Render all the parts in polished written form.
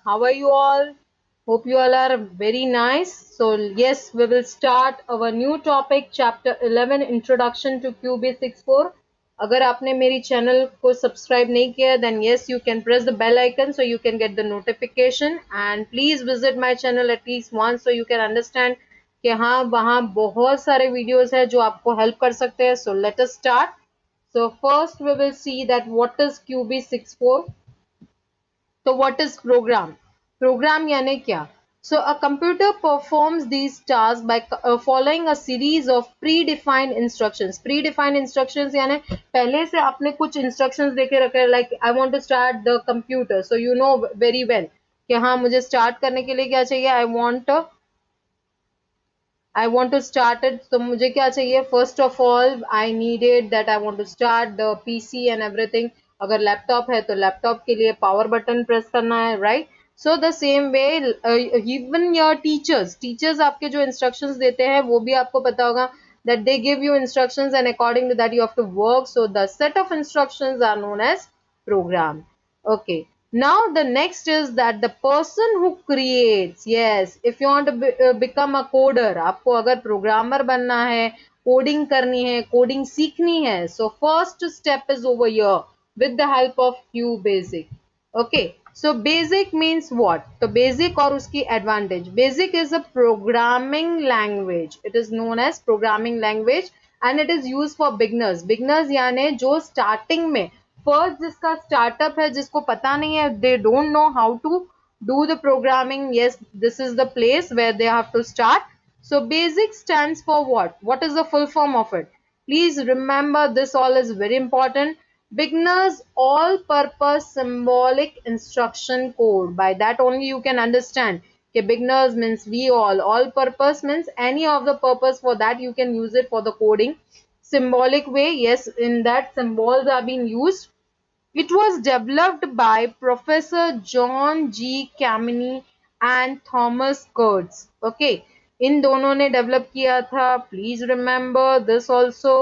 How are you all? Hope you all are very nice. So yes, we will start our new topic, chapter 11, Introduction to QB64. अगर आपने मेरी channel को subscribe नहीं किया then yes you can press the bell icon so you can get the notification and please visit my channel at least once so you can understand कि हाँ वहाँ बहुत सारे videos है जो आपको help कर सकते हैं. So let us start. So first we will see that what is QB64. So what is program? Program यानी क्या? So a computer performs these tasks by following a series of predefined instructions. Predefined instructions यानी पहले से आपने कुछ instructions देके रखे हैं like I want to start the computer. So you know very well कि हाँ मुझे start करने के लिए क्या चाहिए? I want to start it. तो मुझे क्या चाहिए? First of all, I needed that I want to start the PC and everything. अगर लैपटॉप है तो लैपटॉप के लिए पावर बटन प्रेस करना है, right? So the same way, even your teachers आपके जो instructions देते हैं वो भी आपको पता होगा that they give you instructions and according to that you have to work. So the set of instructions are known as program. Okay. Now the next is that the person who creates, yes, if you want to become a coder, आपको अगर programmer बनना है, coding करनी है, coding सीखनी है, so first step is over here with the help of QBasic. Okay, so basic means what? तो basic और उसकी advantage. Basic is a programming language. It is known as programming language and it is used for beginners. Beginners यानी जो starting में first जिसका startup है जिसको पता नहीं है they don't know how to do the programming yes this is the place where they have to start. So basic stands for what is the full form of it? Please remember this all is very important. Beginners all purpose symbolic instruction code. By that only you can understand okay, beginners means we all purpose means any of the purpose for that you can use it for the coding. Symbolic way, yes, in that symbols are being used. It was developed by Professor John G. Kameny and Thomas Kurtz. Okay, इन दोनों ने develop किया था. Please remember this also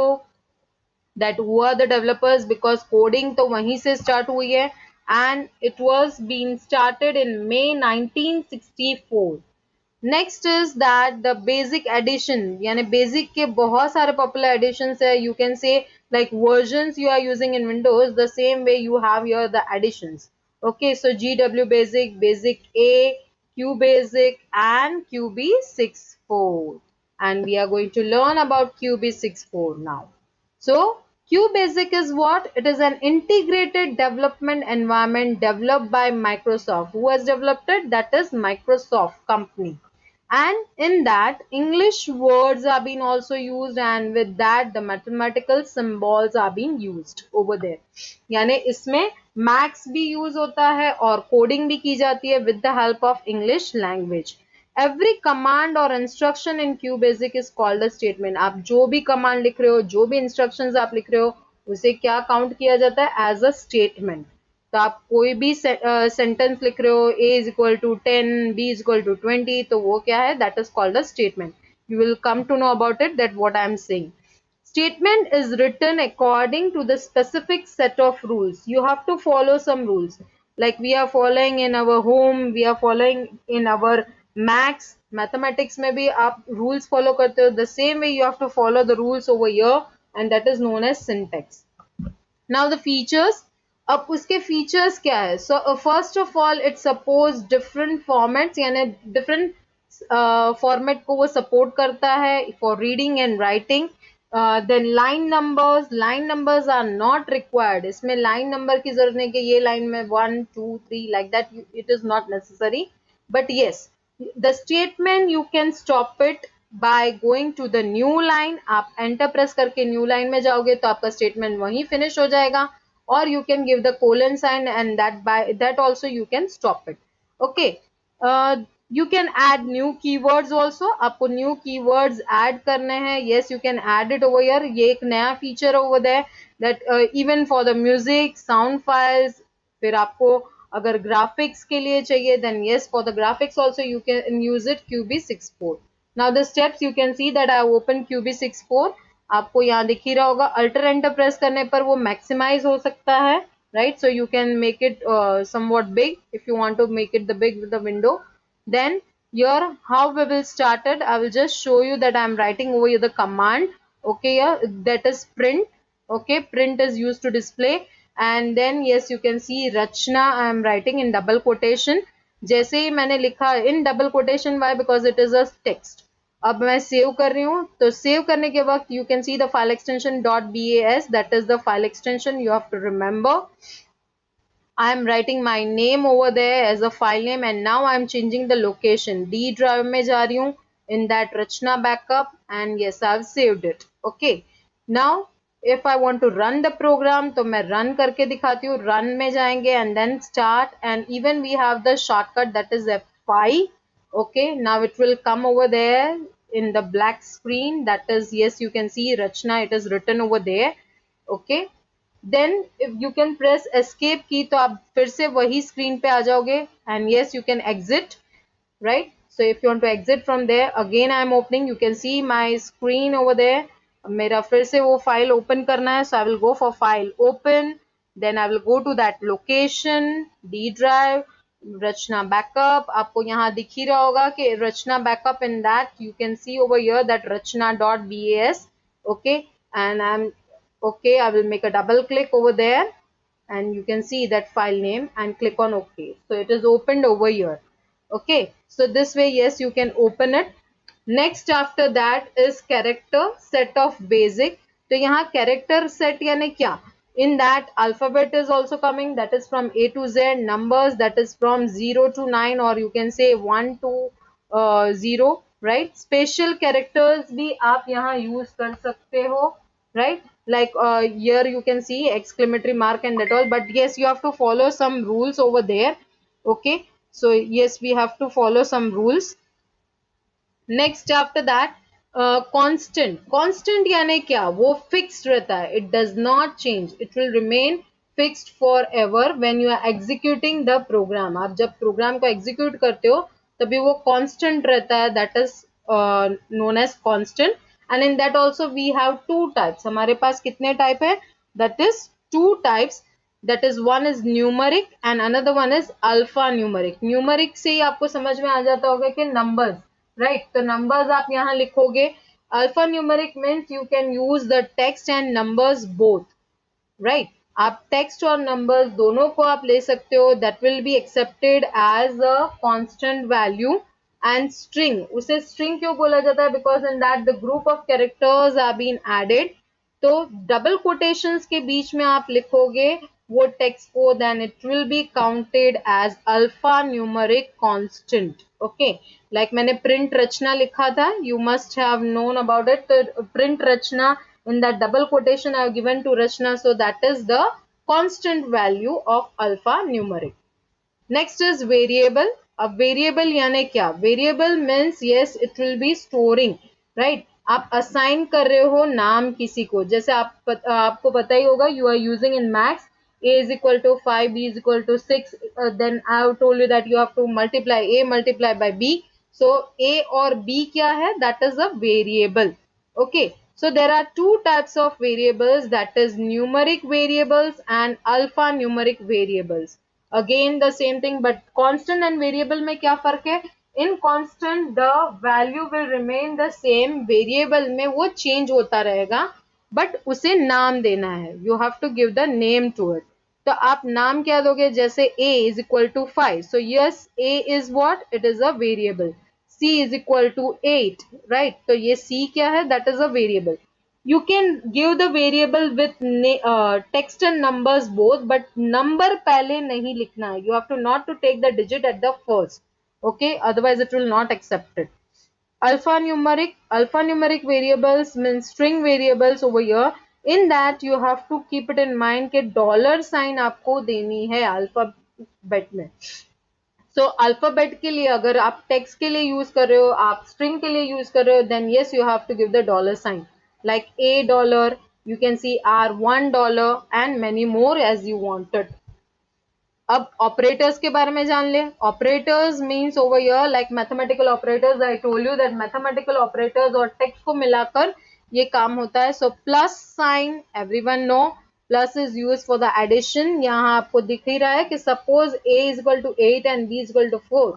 that who are the developers because coding तो वहीं से start हुई है and it was being started in May 1964. Next is that the basic edition यानी बेसिक के बहुत सारे पॉपुलर एडिशंस है you can say like versions you are using in Windows the same way you have your the editions okay so GW basic basic A Q basic and QB64 and we are going to learn about QB64 now. So QBasic is what? It is an integrated development environment developed by Microsoft. Who has developed it? That is Microsoft company. And in that English words are being also used and with that the mathematical symbols are being used over there. यानी इसमें maths भी use होता है और coding भी की जाती है with the help of English language. Every command or instruction in QBasic is called a statement. आप जो भी command लिख रहे हो, जो भी instructions आप लिख रहे हो, उसे क्या count किया जाता है as a statement. तो आप कोई भी सेंटेंस लिख रहे हो a is equal to 10 b is equal to 20 तो वो क्या है that is called a statement. You will come to know about it that what I am saying. Statement is written according to the specific set of rules. You have to follow some rules like we are following in our home, we are following in our mathematics में भी आप rules follow करते हो. The same way you have to follow the rules over here and that is known as syntax. Now the features. अब उसके features क्या है so first of all it suppose different formats यानी different format को वो support करता है for reading and writing then line numbers are not required इसमें लाइन नंबर की जरूरत नहीं कि ये लाइन में 1 2 3 like that it is not necessary but yes the statement you can stop it by going to the new line आप enter press करके new line में जाओगे तो आपका स्टेटमेंट वहीं फिनिश हो जाएगा or you can give the colon sign and that by that also you can stop it. Okay, you can add new keywords also. आपको new keywords add करने हैं. Yes, you can add it over here. ये एक नया feature over there that even for the music, sound files, फिर आपको अगर graphics के लिए चाहिए then yes for the graphics also you can use it QB64. Now the steps you can see that I have opened QB64. आपको यहाँ दिख ही रहा होगा अल्टर एंटर प्रेस करने पर वो मैक्सिमाइज हो सकता है right? So you can make it somewhat big if you want to make it the big with the window. Then here how we will start it, I will just show you that I'm writing over here the command. Okay, yeah, that is print. Okay, print is used to display. And then yes, you can see Rachna I am writing in double quotation. जैसे ही मैंने लिखा in double quotation, why? Because it is a text. अब मैं save कर रही हूँ, तो save करने के वक्त you can see the file extension .bas, that is the file extension you have to remember. I am writing my name over there as a file name, and now I am changing the location. D drive में जा रही हूँ in that Rachna backup, and yes, I've saved it. Okay. Now if I want to run the program, तो मैं run करके दिखाती हूँ. Run में जाएंगे and then start, and even we have the shortcut that is F5. Okay, now it will come over there in the black screen. That is, yes, you can see Rachna, it is written over there. Okay. Then if you can press escape key, तो आप फिर से वही screen पे आ जाओगे, and yes, you can exit, right? So if you want to exit from there, again I am opening, you can see my screen over there. मेरा फिर से वो file open करना है, so I will go for file open, then I will go to that location D drive Rachna backup. आपको यहाँ दिख ही रहा होगा कि Rachna backup, in that you can see over here that rachna.bas. Okay, and I'm okay, I will make a double click over there, and you can see that file name and click on OK. So it is opened over here. Okay, so this way, yes, you can open it. Next after that is character set of basic. तो यहाँ character set यानी क्या? In that alphabet is also coming, that is from A to Z. Numbers, that is from 0 to 9, or you can say 1 to 0, right? Special characters भी आप यहाँ use कर सकते हो, right? Like here you can see exclamatory mark and that all, but yes, you have to follow some rules over there. Okay, so yes, we have to follow some rules. Next after that constant यानी क्या? वो fixed रहता है, it does not change, it will remain fixed forever when you are executing the program. आप जब program को execute करते हो तभी वो constant रहता है, that is known as constant. And in that also we have two types. हमारे पास कितने type है? That is two types. That is, one is numeric and another one is alphanumeric. Numeric से ही आपको समझ में आ जाता होगा कि numbers, right? तो numbers आप यहाँ लिखोगे. Alphanumeric means you can use the text and numbers both, right? आप text और numbers दोनों को आप ले सकते हो. That will be accepted as a constant value. And string, उसे string क्यों बोला जाता है? Because in that the group of characters are being added. तो डबल कोटेशंस के बीच में आप लिखोगे वो टेक्स्ट को, then it will be counted as alphanumeric constant. Okay, like मैंने प्रिंट रचना लिखा था, you must have known about it. तो print Rachna, in that double quotation I have given to Rachna, so that is the constant value of alphanumeric. Next is variable. अब variable यानी क्या? Variable means yes, it will be storing, right? आप assign कर रहे हो नाम किसी को, जैसे आपको पता ही होगा, you are using in max a is equal to 5, b is equal to 6, then I have told you that you have to multiply a multiply by b. So a और b क्या है? That is a variable. Okay, so there are two types of variables, that is numeric variables and alphanumeric variables. Again the same thing, but constant and variable में क्या फर्क है? In constant the value will remain the same, variable में वो change होता रहेगा, but उसे नाम देना है. You have to give the name to it. तो आप नाम क्या दोगे? जैसे a is equal to 5, so yes, a is what? It is a variable. c is equal to 8, right? तो ये c क्या है? That is a variable. You can give the variable with text and numbers both, but number पहले नहीं लिखना है. You have to not to take the digit at the first. Okay, otherwise it will not accept it. Alphanumeric variables means string variables over here. In that you have to keep it in mind कि dollar sign आपको देनी है alphabet में. So alphabet के लिए अगर आप text के लिए use कर रहे हो, आप string के लिए use कर रहे हो, then yes, you have to give the dollar sign. Like $1, you can see R $1 and many more as you wanted. अब operators के बारे में जान ले. Operators means over here like mathematical operators. I told you that mathematical operators और text को मिलाकर ये काम होता है. So plus sign, everyone know, plus is use for the addition. यहाँ आपको दिख ही रहा है कि suppose a is equal to 8 and b is equal to 4,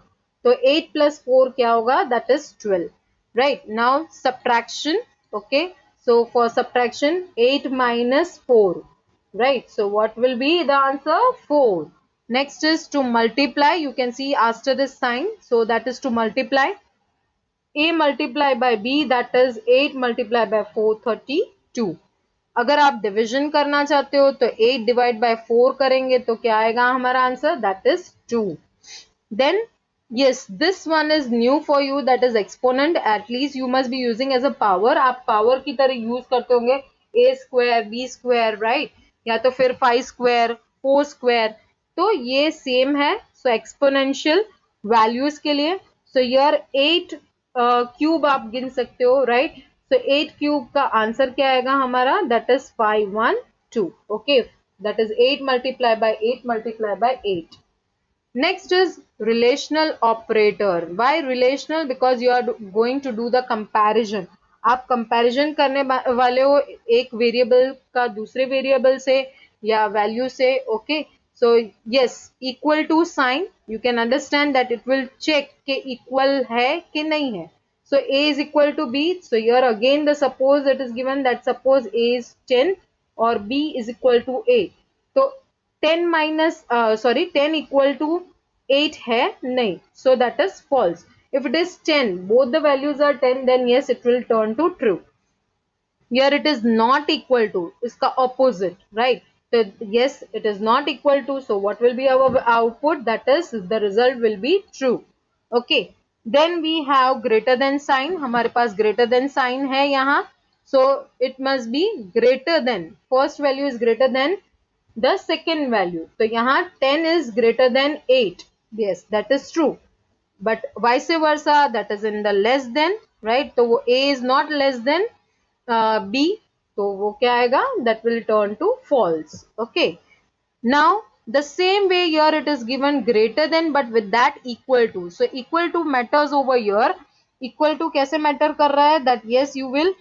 तो 8 प्लस 4 क्या होगा, that is 12, right. Now subtraction, okay, so for subtraction 8 minus 4, right, so what will be the answer, 4. Next is to multiply, you can see after this sign, so that is to multiply a multiply by b, that is 8 multiply by 4, 32. अगर आप division करना चाहते हो तो 8 divide by 4 करेंगे तो क्या आएगा हमारा answer, that is 2. Then yes, this one is new for you, that is exponent. At least you must be using as a power. आप power की तरह यूज करते होंगे a square, b square, right, या तो फिर 5 square, 4 square, तो ये सेम है. सो एक्सपोनेंशियल वैल्यूज के लिए, सो यर 8 क्यूब आप गिन सकते हो, राइट. सो 8 क्यूब का आंसर क्या आएगा हमारा, that is 512. Okay, that is 8 multiplied by 8 multiplied by 8. Next is relational operator. Why relational? Because you are going to do the comparison. आप कंपैरिजन करने वाले हो एक वेरिएबल का दूसरे वेरिएबल से या वैल्यू से, okay. So yes, equal to sign, you can understand that it will check के इक्वल है कि नहीं है. So a is equal to b. So here again the suppose it is given that suppose a is 10 or b is equal to a. So 10 minus 10 equal to 8 है नहीं. So that is false. If it is 10, both the values are 10, then yes, it will turn to true. Here it is not equal to, इसका opposite, right? So yes, it is not equal to. So what will be our output? That is the result will be true. Okay. Then we have greater than sign. हमारे पास greater than sign है यहाँ. So it must be greater than. First value is greater than the second value. तो यहाँ 10 is greater than 8. Yes, that is true. But vice versa, that is in the less than, right? तो वो a is not less than b, तो वो क्या आएगा, that will turn to false. Okay. Now the same way here it is given greater than but with that equal to. So equal to matters over here. Equal to कैसे matter कर रहा है, that yes you will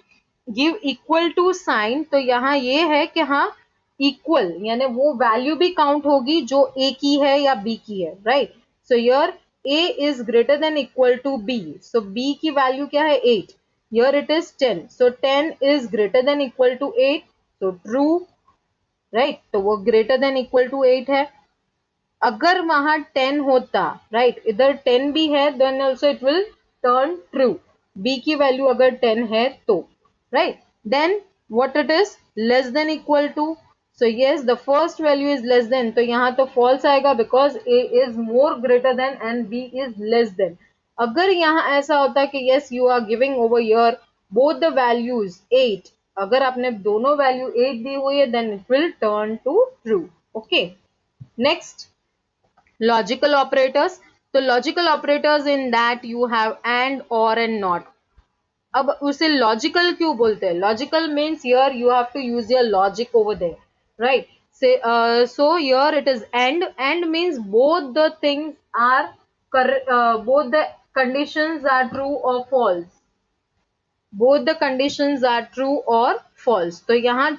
give equal to sign. तो यहाँ ये है कि हाँ equal यानी वो value भी count होगी जो a की है या b की है, right. So here a is greater than equal to b. So b की value क्या है, 8. Here it is 10. So 10 is greater than equal to 8. So true, right. तो वो greater than equal to 8 है. अगर वहां 10 होता, right, इधर 10 भी है, then also it will turn true. b की वैल्यू अगर 10 है तो, right. Then what it is, less than equal to. So yes, the first value is less than, तो यहाँ तो false आएगा because a is more greater than and b is less than. अगर यहाँ ऐसा होता कि yes you are giving over here both the values 8, अगर आपने दोनों वैल्यू 8 दी हुई है, then it will turn to true. Okay. Next, logical operators. तो logical operators in that you have and, or and not. अब उसे लॉजिकल क्यों बोलते हैं, logical means here you have to use your logic over there, right. So here it is and means both the things are both the conditions are true or false, both the conditions are true or false. तो यहाँ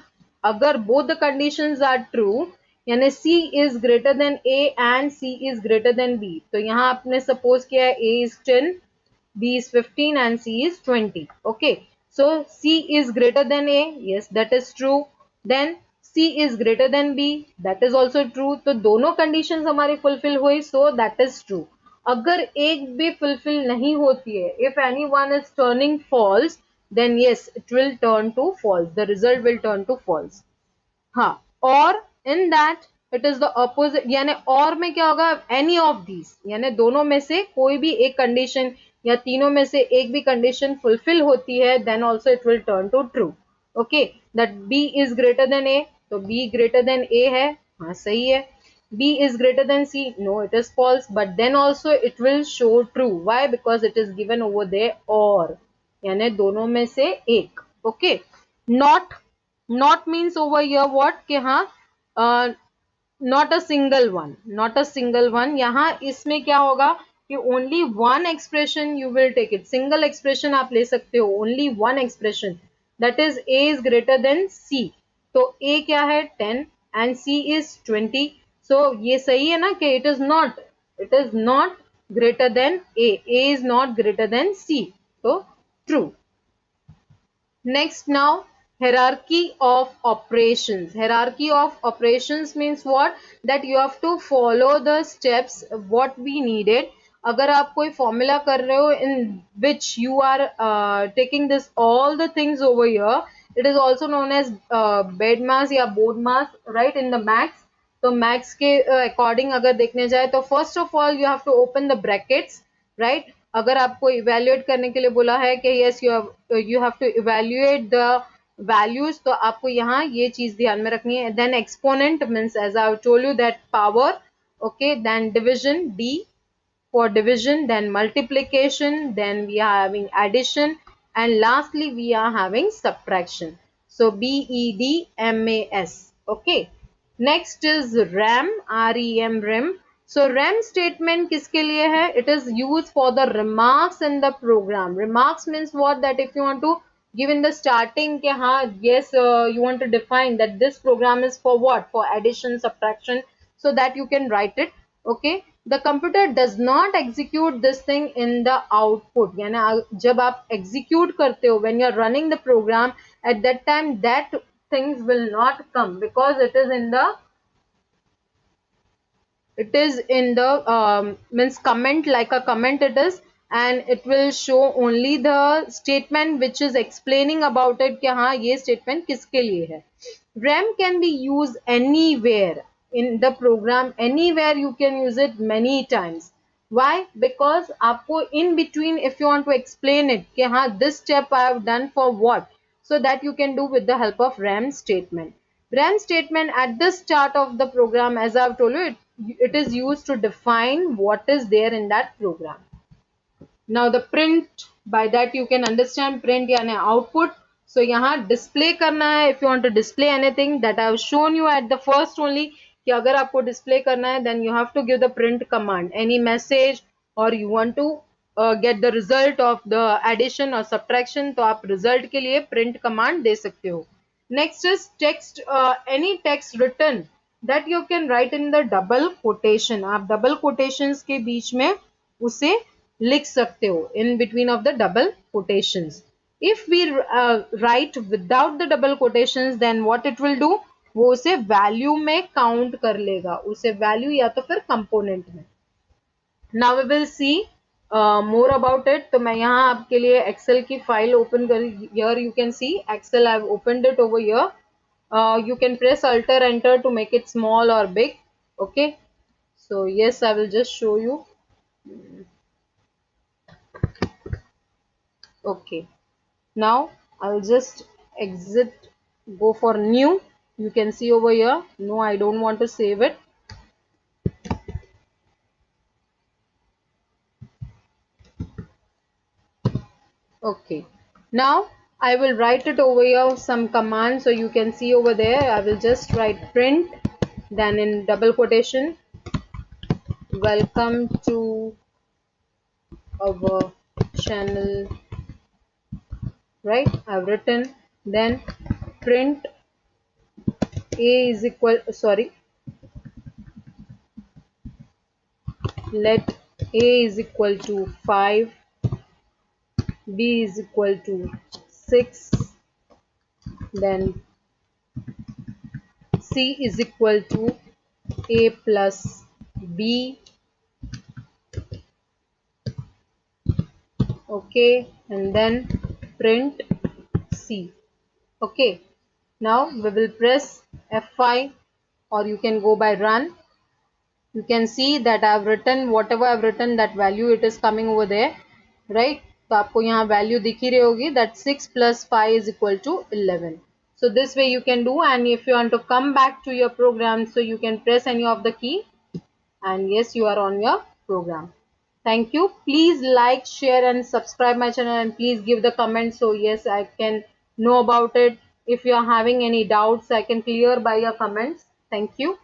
अगर both the conditions are true यानी c is greater than a and c is greater than b, तो यहाँ आपने suppose किया है a is 10, b is 15 and c is 20. Okay, so c is greater than a, yes that is true. Then c is greater than b, that is also true. तो दोनों conditions हमारी fulfill हुई, so that is true. अगर एक भी fulfill नहीं होती है, if anyone is turning false, then yes it will turn to false, the result will turn to false. हाँ, और in that it is the opposite, यानी और में क्या होगा, any of these यानी दोनों में से कोई भी एक कंडीशन या तीनों में से एक भी कंडीशन फुलफिल होती है, then also it will turn to true. Okay, that b is greater than a, तो b greater than a है, हाँ सही है. b is greater than c, no it is false, but then also it will show true. Why? Because it is given over there or, यानी दोनों में से एक. Okay. Not means over here what कि हाँ not a single one. यहाँ इसमें क्या होगा कि only one expression you will take it, single expression आप ले सकते हो, only one expression, that is a is greater than c. तो A क्या है 10 and C is 20. So ये सही है ना कि it is not greater than A. A is not greater than C. So true. Next now, hierarchy of operations. Hierarchy of operations means what? That you have to follow the steps what we needed. अगर आप कोई formula कर रहे हो in which you are taking this all the things over here, it is also known as bed mass या board mass, right, in the max. तो max के according अगर देखने जाए तो first of all you have to open the brackets, right. अगर आपको evaluate करने के लिए बोला है कि yes you have to evaluate the values, तो आपको यहाँ ये चीज ध्यान में रखनी है. Then exponent means as I told you that power, okay. Then division D for division, then multiplication, then we are having addition, and lastly we are having subtraction. So BEDMAS. Okay. Next is RAM, REM, REM. So RAM statement किसके लिए है? It is used for the remarks in the program. Remarks means what? That if you want to give in the starting कि हाँ yes you want to define that this program is for what? For addition, subtraction, so that you can write it. Okay. The computer does not execute this thing in the output. यानी जब आप execute करते हो when you are running the program, at that time that things will not come because it is in the means comment, like a comment it is, and it will show only the statement which is explaining about it कि हाँ ये statement किसके लिए है. RAM can be used anywhere in the program, anywhere you can use it many times. Why? Because आपको in between if you want to explain it कि हाँ this step I have done for what, so that you can do with the help of RAM statement. RAM statement at the start of the program, as I have told you, it is used to define what is there in that program. Now the print, by that you can understand print यानी output. So यहाँ display करना है. If you want to display anything that I have shown you at the first only, कि अगर आपको display करना है then you have to give the print command. Any message or you want to get the result of the addition or subtraction, तो आप result के लिए print command दे सकते हो. Next is text, any text written that you can write in the double quotation. आप double quotations के बीच में उसे लिख सकते हो in between of the double quotations. If we write without the double quotations, then what it will do, वो उसे value में count कर लेगा, उसे value या तो फिर component में. Now we will see more about it. तो मैं यहाँ आपके लिए Excel की फाइल ओपन कर, here you can see Excel, I've opened it over here. You can press Alt or Enter to make it small or big. Okay. So yes, I will just show you. Okay. Now I'll just exit, go for new. You can see over here. No, I don't want to save it. Okay. Now I will write it over here some commands, so you can see over there. I will just write print, then in double quotation, welcome to our channel, right? I've written, then print a is equal, sorry, let a is equal to 5, b is equal to 6, then c is equal to a plus b, okay, and then print c. Okay, now we will press F5 or you can go by run. You can see that I have written whatever I have written, that value it is coming over there, right? तो आपको यहाँ value दिख ही रही होगी that 6 plus 5 is equal to 11. So this way you can do, and if you want to come back to your program, so you can press any of the key and yes, you are on your program. Thank you. Please like, share and subscribe my channel, and please give the comment so yes, I can know about it. If you are having any doubts, I can clear by your comments. Thank you.